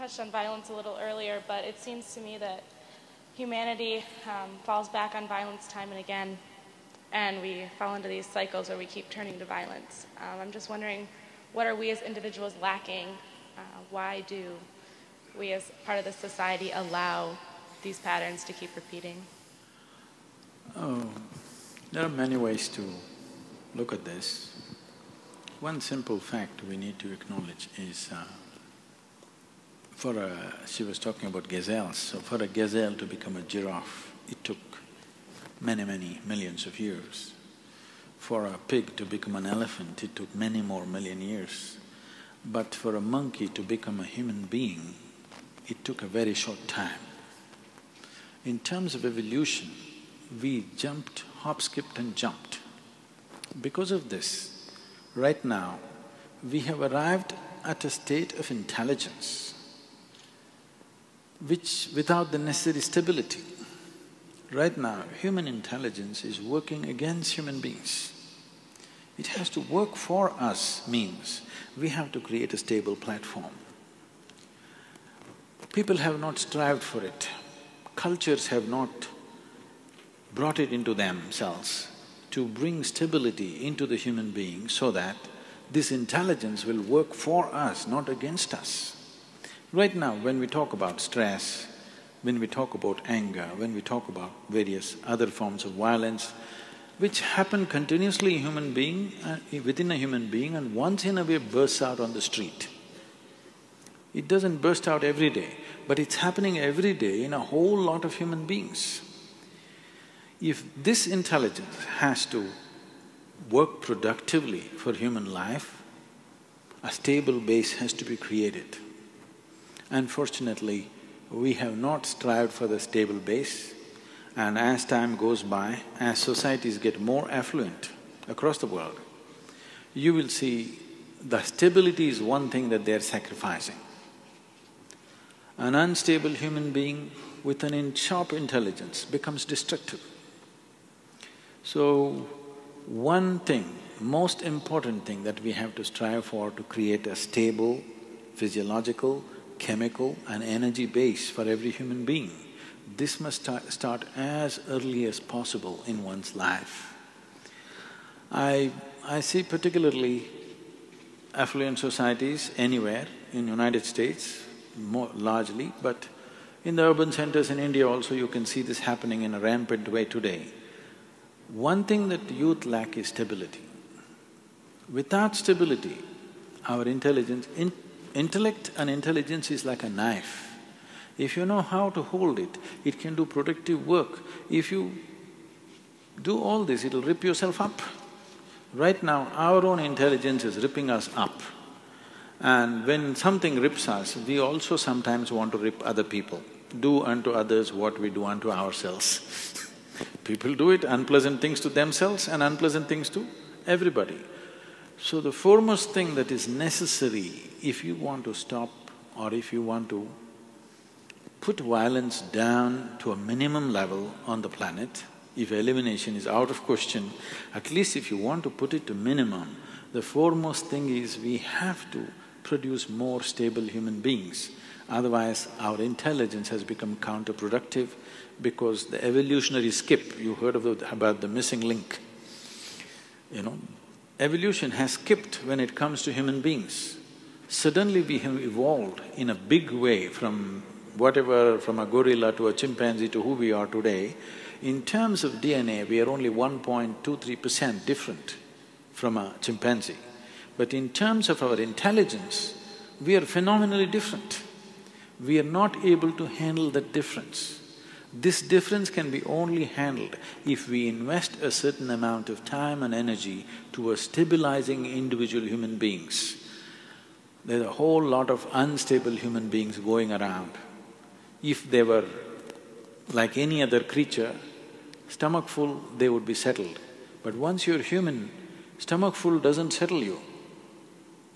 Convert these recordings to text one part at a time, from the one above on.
touched on violence a little earlier, but it seems to me that humanity falls back on violence time and again, and we fall into these cycles where we keep turning to violence. I'm just wondering, what are we as individuals lacking? Why do we as part of the society allow these patterns to keep repeating? Oh, there are many ways to look at this. One simple fact we need to acknowledge is, she was talking about gazelles, so for a gazelle to become a giraffe, it took many, many millions of years. For a pig to become an elephant, it took many more million years. But for a monkey to become a human being, it took a very short time. In terms of evolution, we jumped, hop, skipped and jumped. Because of this, right now, we have arrived at a state of intelligence which without the necessary stability. Right now, human intelligence is working against human beings. It has to work for us means we have to create a stable platform. People have not strived for it. Cultures have not brought it into themselves to bring stability into the human being so that this intelligence will work for us, not against us. Right now, when we talk about stress, when we talk about anger, when we talk about various other forms of violence, which happen continuously in human being, within a human being and once in a way bursts out on the street. It doesn't burst out every day, but it's happening every day in a whole lot of human beings. If this intelligence has to work productively for human life, a stable base has to be created. Unfortunately, we have not strived for the stable base, and as time goes by, as societies get more affluent across the world, you will see the stability is one thing that they're sacrificing. An unstable human being with an sharp intelligence becomes destructive. So, one thing, most important thing that we have to strive for to create a stable physiological, chemical and energy base for every human being. This must start as early as possible in one's life. I see particularly affluent societies anywhere, in United States more largely, but in the urban centers in India also you can see this happening in a rampant way today. One thing that the youth lack is stability. Without stability, our intellect and intelligence is like a knife. If you know how to hold it, it can do productive work. If you do all this, it'll rip yourself up. Right now, our own intelligence is ripping us up. And when something rips us, we also sometimes want to rip other people. Do unto others what we do unto ourselves. People do it, unpleasant things to themselves and unpleasant things to everybody. So the foremost thing that is necessary if you want to stop or if you want to put violence down to a minimum level on the planet, if elimination is out of question, at least if you want to put it to minimum, the foremost thing is we have to produce more stable human beings. Otherwise, our intelligence has become counterproductive because the evolutionary skip, you heard about the missing link, evolution has skipped when it comes to human beings. Suddenly we have evolved in a big way from a gorilla to a chimpanzee to who we are today. In terms of DNA, we are only 1.23% different from a chimpanzee. But in terms of our intelligence, we are phenomenally different. We are not able to handle that difference. This difference can be only handled if we invest a certain amount of time and energy towards stabilizing individual human beings. There's a whole lot of unstable human beings going around. If they were like any other creature, stomach full, they would be settled. But once you're human, stomach full doesn't settle you.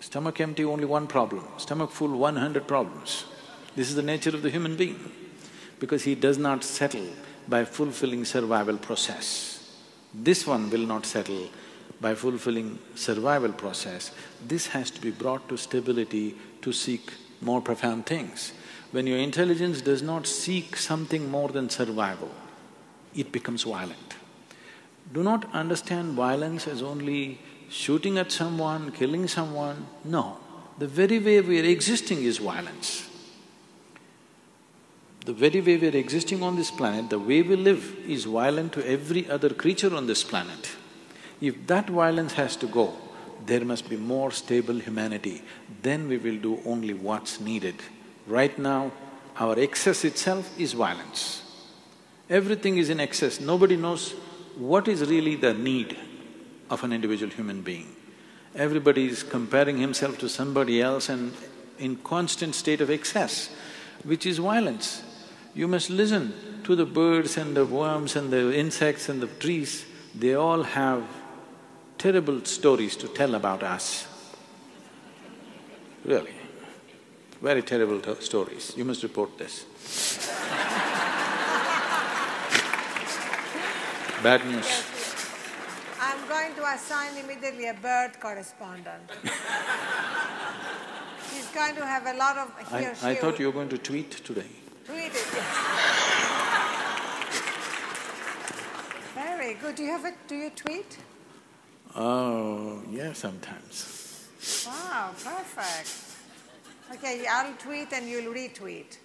Stomach empty, only one problem. Stomach full, 100 problems. This is the nature of the human being, because he does not settle by fulfilling survival process. This one will not settle by fulfilling survival process. This has to be brought to stability to seek more profound things. When your intelligence does not seek something more than survival, it becomes violent. Do not understand violence as only shooting at someone, killing someone. No, the very way we are existing is violence. The very way we are existing on this planet, the way we live is violent to every other creature on this planet. If that violence has to go, there must be more stable humanity, then we will do only what's needed. Right now, our excess itself is violence. Everything is in excess, nobody knows what is really the need of an individual human being. Everybody is comparing himself to somebody else and in constant state of excess, which is violence. You must listen to the birds and the worms and the insects and the trees, they all have terrible stories to tell about us. Really, very terrible stories. You must report this. Bad news. Yes. I'm going to assign immediately a bird correspondent. He's going to have a lot of… I thought you were going to tweet today. Tweet it, yes. Very good. Do you tweet? Oh, yeah, sometimes. Wow, perfect. Okay, I'll tweet and you'll retweet.